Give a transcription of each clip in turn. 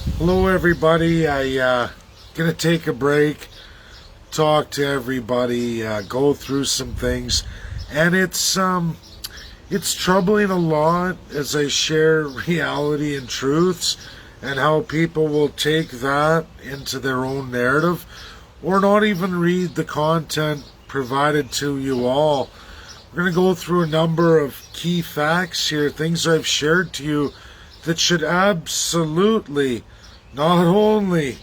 Hello, everybody. Gonna take a break, talk to everybody, go through some things, and it's troubling a lot as I share reality and truths, and how people will take that into their own narrative, or not even read the content provided to you all. We're gonna go through a number of key facts here, things I've shared to you that should absolutely not only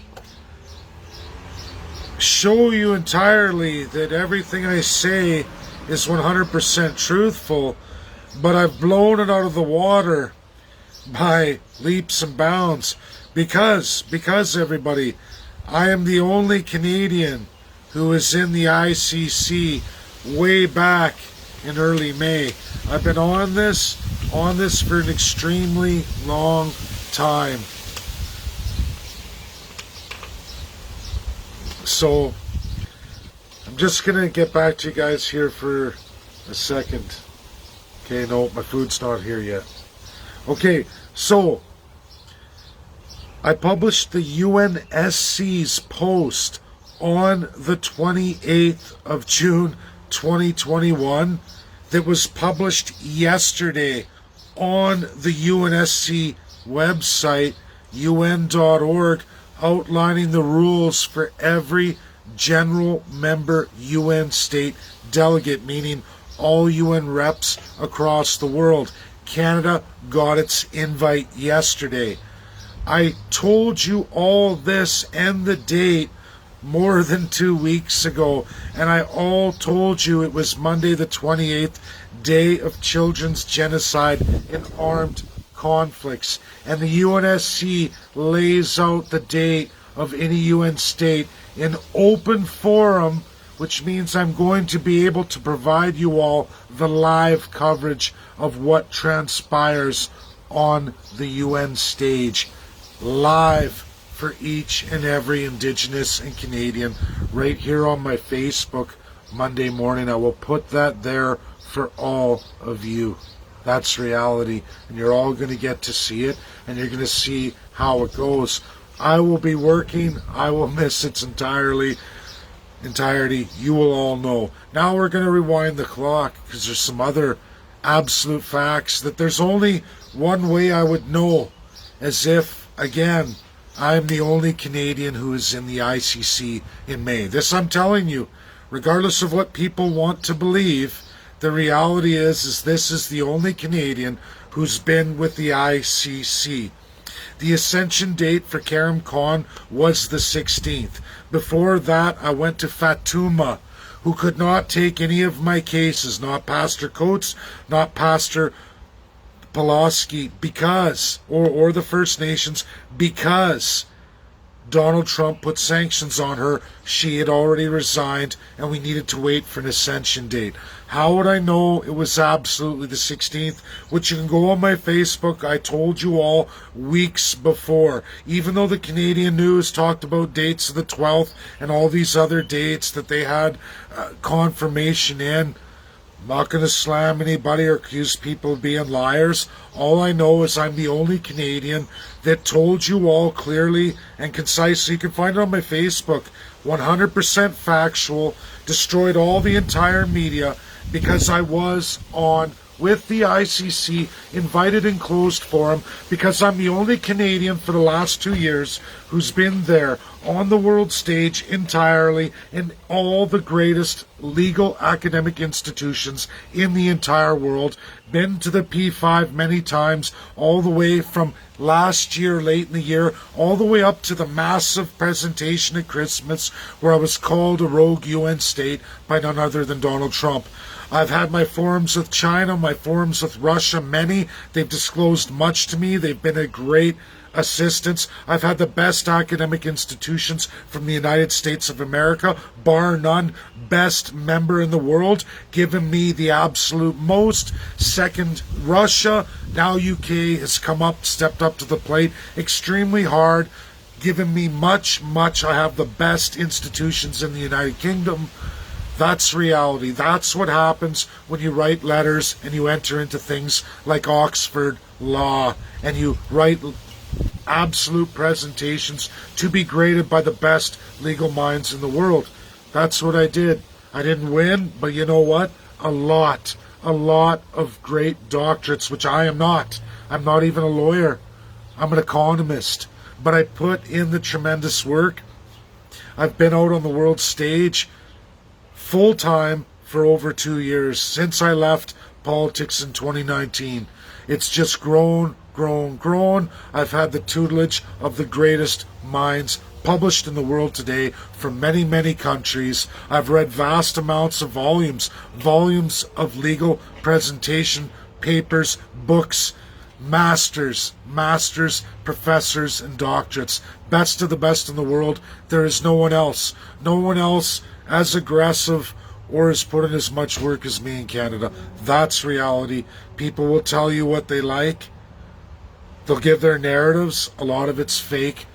show you entirely that everything I say is 100% truthful, but I've blown it out of the water by leaps and bounds because everybody, I am the only Canadian who is in the ICC way back in early May. I've been on this for an extremely long time. So I'm just gonna get back to you guys here for a second. Okay, no, my food's not here yet. Okay, so I published the UNSC's post on the 28th of June 2021 that was published yesterday on the UNSC website, un.org, outlining the rules for every general member UN state delegate, meaning all UN reps across the world. Canada got its invite yesterday. I told you all this and the date more than 2 weeks ago, and I all told you it was Monday the 28th, Day of Children's Genocide in Armed Conflicts, and the UNSC lays out the date of any UN state in open forum, which means I'm going to be able to provide you all the live coverage of what transpires on the UN stage, live for each and every Indigenous and Canadian, right here on my Facebook Monday morning. I will put that there for all of you. That's reality, and you're all going to get to see it, and you're going to see how it goes. I will be working. I will miss its entirety. You will all know. Now we're going to rewind the clock, because there's some other absolute facts that there's only one way I would know, as if, again, I'm the only Canadian who is in the ICC in May. This I'm telling you, regardless of what people want to believe, the reality is this is the only Canadian who's been with the ICC. The ascension date for Karim Khan was the 16th. Before that, I went to Fatuma, who could not take any of my cases, not Pastor Coates, not Pastor Pulaski, because, or the First Nations, because Donald Trump put sanctions on her. She had already resigned, and we needed to wait for an ascension date. How would I know it was absolutely the 16th? Which you can go on my Facebook. I told you all weeks before. Even though the Canadian news talked about dates of the 12th and all these other dates that they had confirmation in, I'm not going to slam anybody or accuse people of being liars. All I know is I'm the only Canadian that told you all clearly and concisely. You can find it on my Facebook. 100% factual. Destroyed all the entire media because I was on with the ICC, invited in closed forum, because I'm the only Canadian for the last 2 years who's been there on the world stage entirely in all the greatest legal academic institutions in the entire world. Been to the P5 many times, all the way from last year, late in the year, all the way up to the massive presentation at Christmas where I was called a rogue UN state by none other than Donald Trump. I've had my forums with China, my forums with Russia, many. They've disclosed much to me. They've been a great assistance. I've had the best academic institutions from the United States of America, bar none, best member in the world, giving me the absolute most. Second, Russia. Now UK has come up, stepped up to the plate extremely hard, given me much. I have the best institutions in the United Kingdom. That's reality. That's what happens when you write letters and you enter into things like Oxford law and you write absolute presentations to be graded by the best legal minds in the world. That's what I did. I didn't win, but you know what? A lot of great doctorates, which I am not. I'm not even a lawyer. I'm an economist. But I put in the tremendous work. I've been out on the world stage full time for over 2 years since I left politics in 2019. It's just grown. I've had the tutelage of the greatest minds published in the world today from many countries. I've read vast amounts of volumes of legal presentation papers, books, masters, professors, and doctorates. Best of the best in the world. There is no one else as aggressive or has put in as much work as me in Canada. That's reality. People will tell you what they like. They'll give their narratives. A lot of it's fake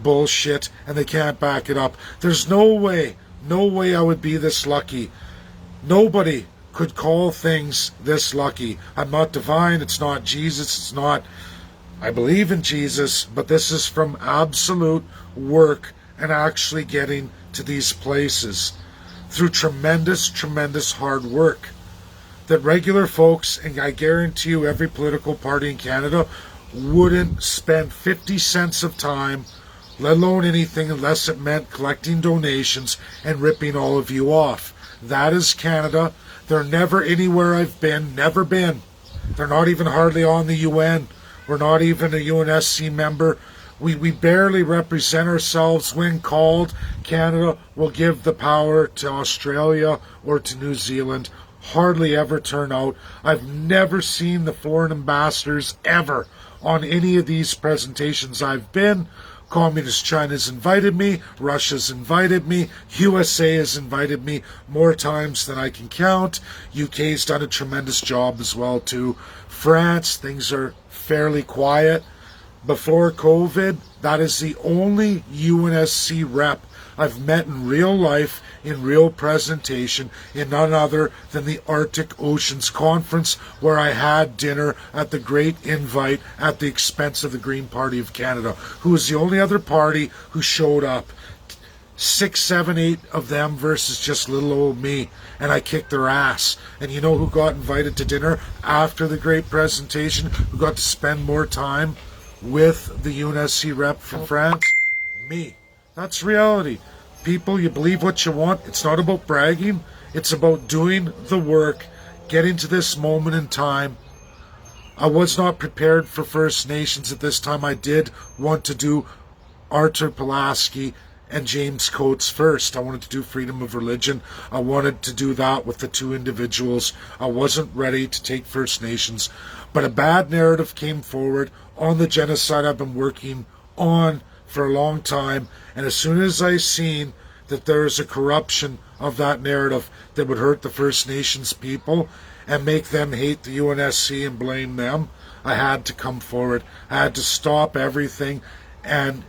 bullshit, and they can't back it up. There's no way I would be this lucky. Nobody could call things this lucky. I'm not divine. It's not Jesus. It's not... I believe in Jesus, but this is from absolute work and actually getting to these places through tremendous hard work that regular folks, and I guarantee you every political party in Canada, wouldn't spend 50 cents of time, let alone anything, unless it meant collecting donations and ripping all of you off. That is Canada. They're never anywhere I've been, never been. They're not even hardly on the UN. We're not even a UNSC member. We barely represent ourselves when called. Canada will give the power to Australia or to New Zealand. Hardly ever turn out. I've never seen the foreign ambassadors ever on any of these presentations I've been. Communist China's invited me, Russia's invited me, USA has invited me more times than I can count. UK's done a tremendous job as well too. France, things are fairly quiet. Before COVID, that is the only UNSC rep I've met in real life, in real presentation, in none other than the Arctic Oceans Conference, where I had dinner at the great invite at the expense of the Green Party of Canada, who was the only other party who showed up. 6, 7, 8 of them versus just little old me, and I kicked their ass. And you know who got invited to dinner after the great presentation, who got to spend more time with the UNSC rep from France? Me. That's reality. People, you believe what you want. It's not about bragging. It's about doing the work, getting to this moment in time. I was not prepared for First Nations at this time. I did want to do Arthur Pulaski and James Coates first. I wanted to do freedom of religion. I wanted to do that with the two individuals. I wasn't ready to take First Nations. But a bad narrative came forward on the genocide I've been working on for a long time, and as soon as I seen that there is a corruption of that narrative that would hurt the First Nations people and make them hate the UNSC and blame them, I had to come forward. I had to stop everything and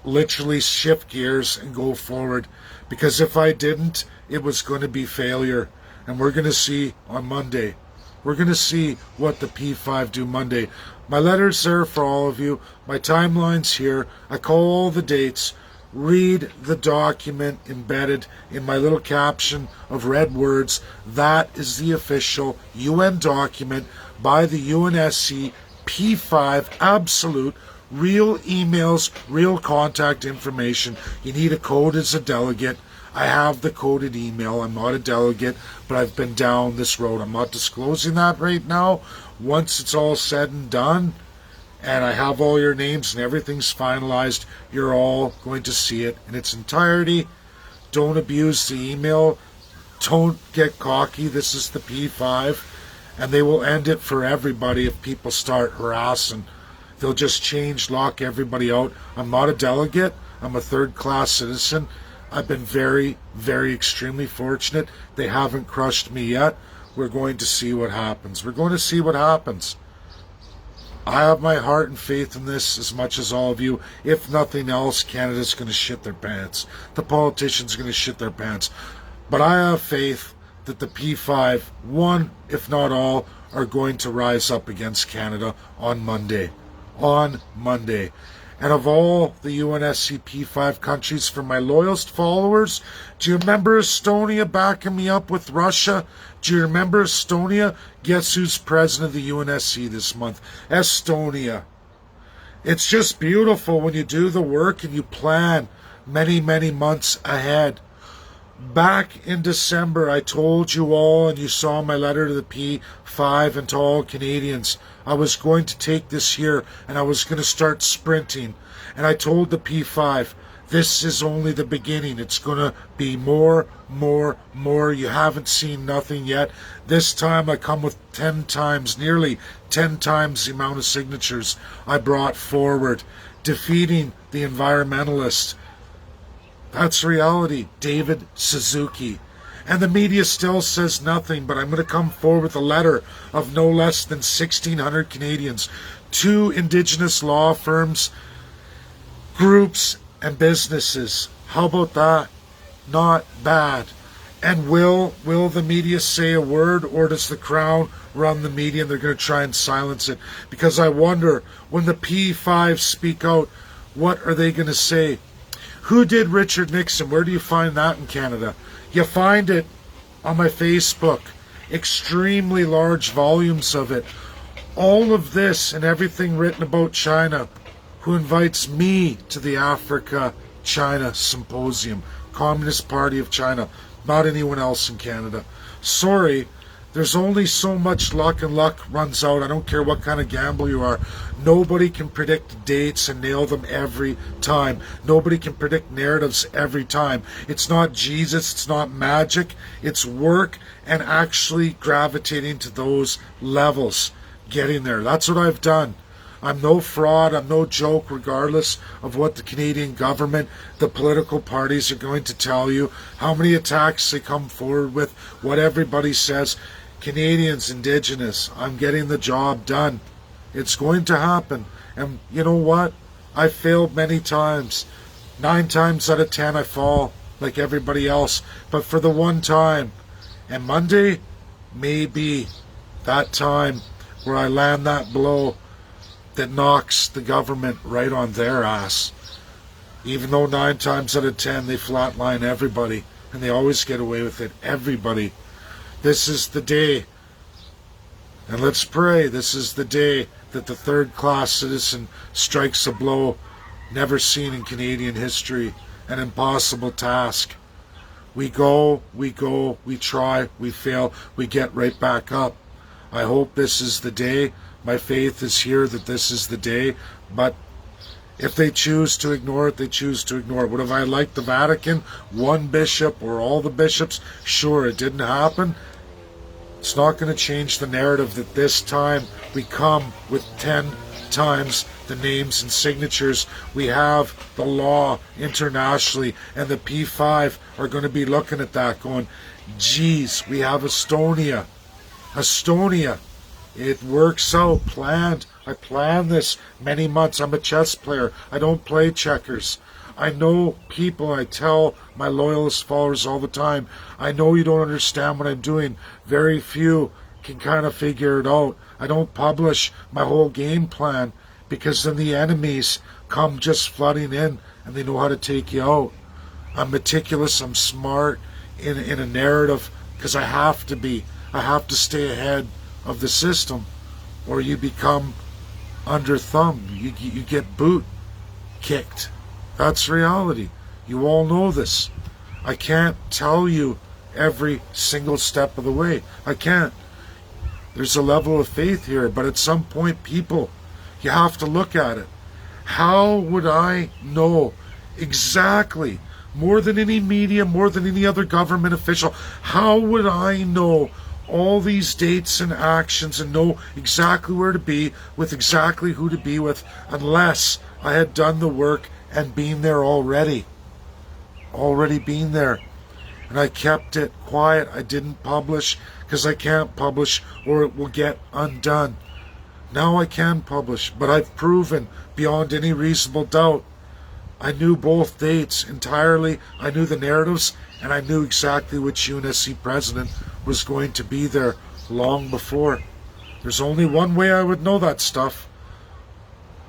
literally shift gears and go forward, because if I didn't, it was going to be failure. And we're going to see on Monday. We're going to see what the P5 do Monday. My letter's there for all of you. My timeline's here. I call all the dates. Read the document embedded in my little caption of red words. That is the official UN document by the UNSC P5, absolute, real emails, real contact information. You need a code as a delegate. I have the coded email. I'm not a delegate, but I've been down this road. I'm not disclosing that right now. Once it's all said and done, and I have all your names and everything's finalized, you're all going to see it in its entirety. Don't abuse the email. Don't get cocky. This is the P5, and they will end it for everybody if people start harassing. They'll just change, lock everybody out. I'm not a delegate. I'm a third-class citizen. I've been very, extremely fortunate. They haven't crushed me yet. We're going to see what happens. We're going to see what happens. I have my heart and faith in this as much as all of you. If nothing else, Canada's going to shit their pants. The politicians are going to shit their pants. But I have faith that the P5, one, if not all, are going to rise up against Canada on Monday. On Monday. And of all the UNSC P5 countries, for my loyalist followers, do you remember Estonia backing me up with Russia? Do you remember Estonia? Guess who's president of the UNSC this month? Estonia. It's just beautiful when you do the work and you plan many, many months ahead. Back in December, I told you all, and you saw my letter to the P5 and to all Canadians, I was going to take this year and I was going to start sprinting. And I told the P5, this is only the beginning. It's going to be more, more, more. You haven't seen nothing yet. This time I come with 10 times, nearly 10 times the amount of signatures I brought forward, defeating the environmentalists. That's reality, David Suzuki. And the media still says nothing, but I'm going to come forward with a letter of no less than 1,600 Canadians, 2 Indigenous law firms, groups, and businesses. How about that? Not bad. And will the media say a word, or does the Crown run the media and they're going to try and silence it? Because I wonder, when the P5 speak out, what are they going to say? Who did Richard Nixon? Where do you find that in Canada? You find it on my Facebook. Extremely large volumes of it. All of this and everything written about China. Who invites me to the Africa-China Symposium? Communist Party of China. Not anyone else in Canada. Sorry, there's only so much luck, and luck runs out. I don't care what kind of gamble you are. Nobody can predict dates and nail them every time. Nobody can predict narratives every time. It's not Jesus, it's not magic. It's work and actually gravitating to those levels. Getting there. That's what I've done. I'm no fraud, I'm no joke, regardless of what the Canadian government, the political parties are going to tell you, how many attacks they come forward with, what everybody says. Canadians, Indigenous, I'm getting the job done. It's going to happen. And you know what? I failed many times. 9 times out of 10 I fall like everybody else. But for the one time, and Monday may be that time where I land that blow that knocks the government right on their ass. Even though 9 times out of 10 they flatline everybody, and they always get away with it. Everybody. This is the day, and let's pray, this is the day that the third-class citizen strikes a blow never seen in Canadian history, an impossible task. We go, we try, we fail, we get right back up. I hope this is the day. My faith is here that this is the day, but if they choose to ignore it, they choose to ignore it. Would have I liked the Vatican, one bishop or all the bishops? Sure, it didn't happen. It's not going to change the narrative that this time we come with 10 times the names and signatures. We have the law internationally, and the P5 are going to be looking at that going, geez, we have Estonia. Estonia. It works out, planned. I planned this many months. I'm a chess player. I don't play checkers. I know people. I tell my loyalist followers all the time, I know you don't understand what I'm doing. Very few can kind of figure it out. I don't publish my whole game plan because then the enemies come just flooding in and they know how to take you out. I'm meticulous. I'm smart in a narrative because I have to be. I have to stay ahead of the system, or you become under thumb. You get boot kicked. That's reality. You all know this. I can't tell you every single step of the way. I can't. There's a level of faith here, but at some point, people, you have to look at it. How would I know exactly, more than any media, more than any other government official, how would I know all these dates and actions and know exactly where to be with, exactly who to be with, unless I had done the work and been there already been there? And I kept it quiet. I didn't publish because I can't publish or it will get undone. Now I can publish, but I've proven beyond any reasonable doubt I knew both dates entirely. I knew the narratives, and I knew exactly which UNSC president was going to be there long before. There's only one way I would know that stuff.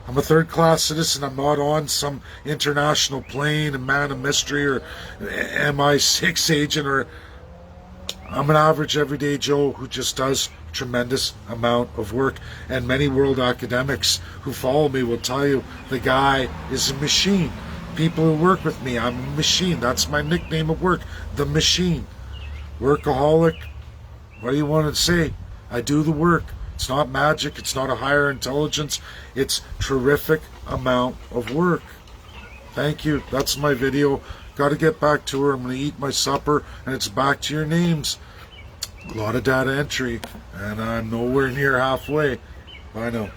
I'm a third-class citizen. I'm not on some international plane, a man of mystery, or MI6 agent, or I'm an average everyday Joe who just does a tremendous amount of work. And many world academics who follow me will tell you the guy is a machine. People who work with me, I'm a machine. That's my nickname at work, the machine. Workaholic, what do you want to say? I do the work. It's not magic. It's not a higher intelligence. It's terrific amount of work. Thank you. That's my video. Got to get back to her. I'm going to eat my supper, and it's back to your names. A lot of data entry, and I'm nowhere near halfway. Bye now.